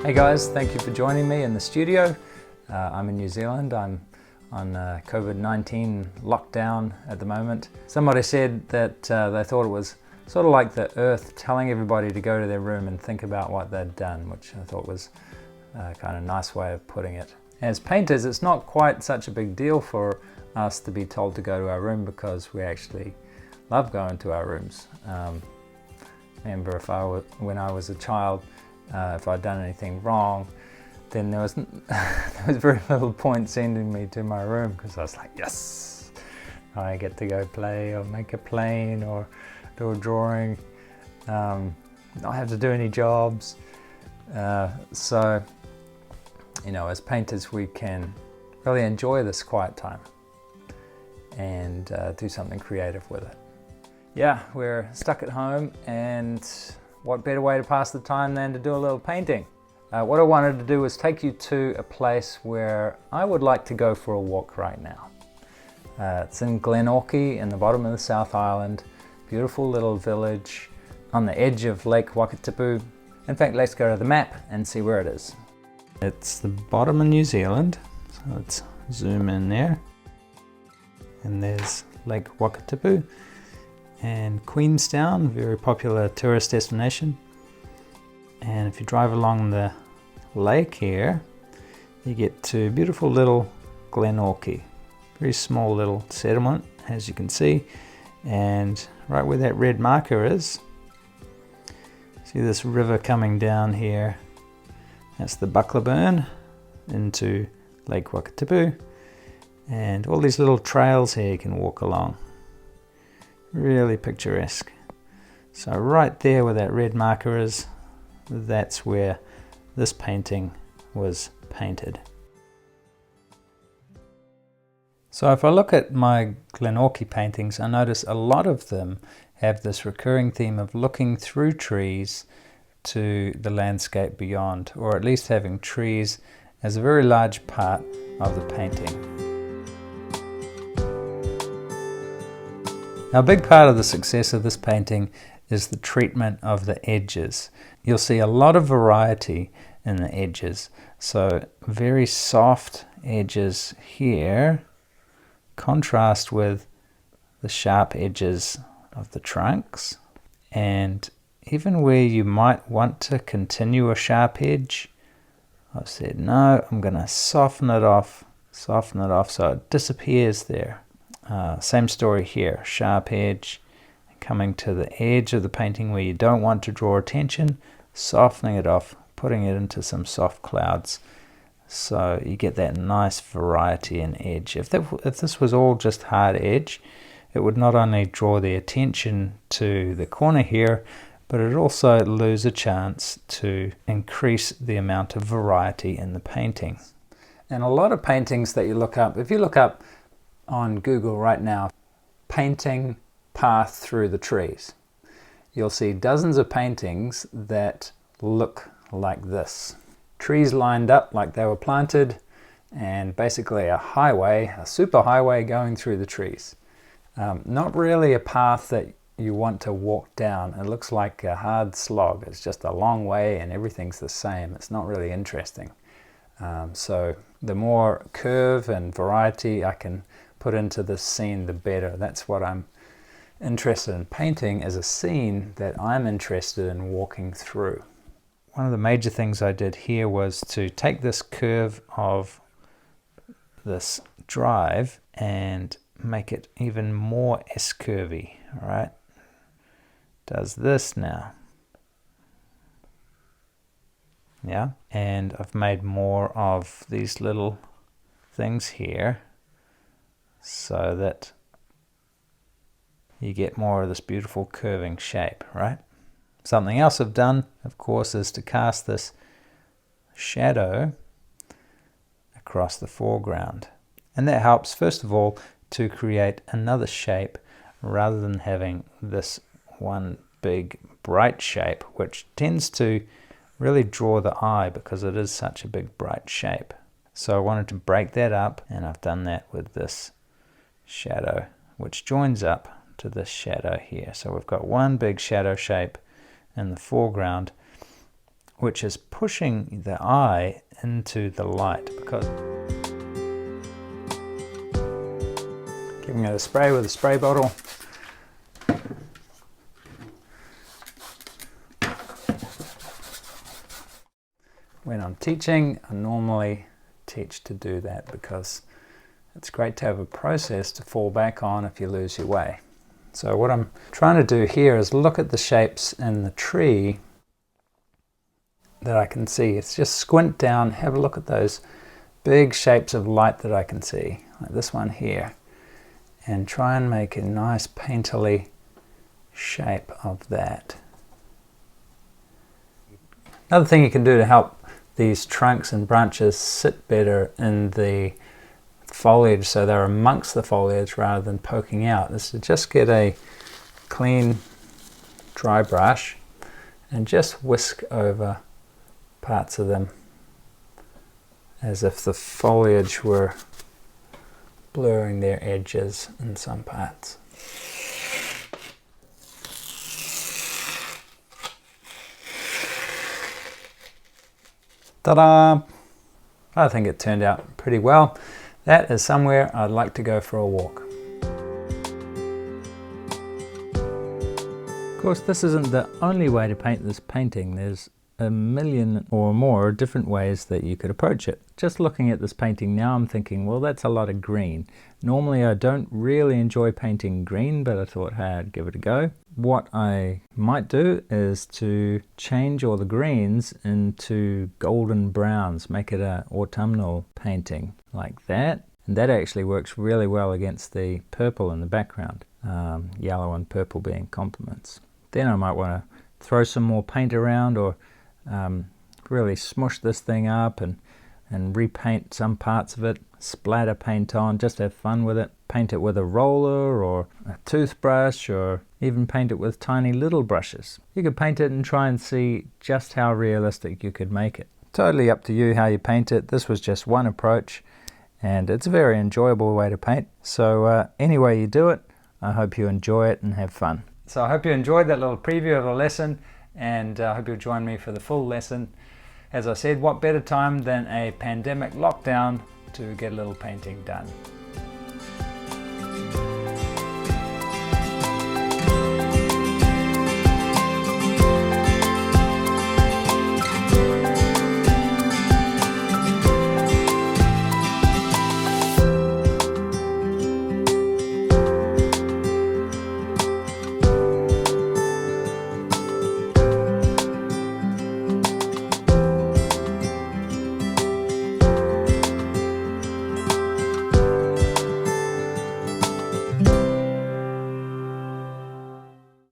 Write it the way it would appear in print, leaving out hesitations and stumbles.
Hey guys, thank you for joining me in the studio. I'm in New Zealand. I'm on COVID-19 lockdown at the moment. Somebody said that they thought it was sort of like the earth telling everybody to go to their room and think about what they'd done, which I thought was a kind of nice way of putting it. As painters, it's not quite such a big deal for us to be told to go to our room because we actually love going to our rooms. Remember when I was a child, if I'd done anything wrong, then there was very little point sending me to my room because I was like, yes, I get to go play or make a plane or do a drawing, not have to do any jobs. So, you know, as painters we can really enjoy this quiet time and do something creative with it. Yeah, we're stuck at home, and what better way to pass the time than to do a little painting? What I wanted to do was take you to a place where I would like to go for a walk right now. It's in Glenorchy in the bottom of the South Island. Beautiful little village on the edge of Lake Wakatipu. In fact, let's go to the map and see where it is. It's the bottom of New Zealand, so let's zoom in there. And there's Lake Wakatipu. And Queenstown, very popular tourist destination. And if you drive along the lake here, you get to beautiful little Glenorchy. Very small little settlement, as you can see. And right where that red marker is, see this river coming down here. That's the Buckleburn into Lake Wakatipu. And all these little trails here you can walk along. Really picturesque. So right there where that red marker is, that's where this painting was painted. So if I look at my Glenorchy paintings, I notice a lot of them have this recurring theme of looking through trees to the landscape beyond, or at least having trees as a very large part of the painting. Now, a big part of the success of this painting is the treatment of the edges. You'll see a lot of variety in the edges. So very soft edges here, contrast with the sharp edges of the trunks. And even where you might want to continue a sharp edge, I've said, no, I'm going to soften it off so it disappears there. Same story here, sharp edge, coming to the edge of the painting where you don't want to draw attention, softening it off, putting it into some soft clouds, so you get that nice variety in edge. If this was all just hard edge, it would not only draw the attention to the corner here, but it would also lose a chance to increase the amount of variety in the painting. And a lot of paintings that you look up, if you look up on Google right now, painting path through the trees, you'll see dozens of paintings that look like this. Trees lined up like they were planted, and basically a highway, a super highway going through the trees. Not really a path that you want to walk down. It looks like a hard slog. It's just a long way and everything's the same. It's not really interesting. So the more curve and variety I can put into this scene, the better. That's what I'm interested in painting, as a scene that I'm interested in walking through. One of the major things I did here was to take this curve of this drive and make it even more S-curvy. All right, does this now. Yeah, and I've made more of these little things here so that you get more of this beautiful curving shape, right? Something else I've done, of course, is to cast this shadow across the foreground. And that helps, first of all, to create another shape rather than having this one big bright shape, which tends to really draw the eye because it is such a big bright shape. So I wanted to break that up, and I've done that with this shadow, which joins up to this shadow here. So we've got one big shadow shape in the foreground, which is pushing the eye into the light, because giving it a spray with a spray bottle. When I'm teaching, I normally teach to do that because it's great to have a process to fall back on if you lose your way. So what I'm trying to do here is look at the shapes in the tree that I can see. It's just squint down, have a look at those big shapes of light that I can see, like this one here, and try and make a nice painterly shape of that. Another thing you can do to help these trunks and branches sit better in the foliage, so they're amongst the foliage rather than poking out, is to just get a clean dry brush and just whisk over parts of them as if the foliage were blurring their edges in some parts. Ta-da! I think it turned out pretty well. That is somewhere I'd like to go for a walk. Of course, this isn't the only way to paint this painting. There's a million or more different ways that you could approach it. Just looking at this painting now, I'm thinking, well, that's a lot of green. Normally I don't really enjoy painting green, but I thought, hey, I'd give it a go. What I might do is to change all the greens into golden browns, make it an autumnal painting like that. And that actually works really well against the purple in the background, yellow and purple being complements. Then I might want to throw some more paint around, or really smush this thing up and repaint some parts of it, splatter paint on, just have fun with it, paint it with a roller or a toothbrush, or even paint it with tiny little brushes. You could paint it and try and see just how realistic you could make it. Totally up to you how you paint it. This was just one approach, and it's a very enjoyable way to paint. So any way you do it, I hope you enjoy it and have fun. So I hope you enjoyed that little preview of the lesson, and I hope you'll join me for the full lesson. As I said, what better time than a pandemic lockdown to get a little painting done.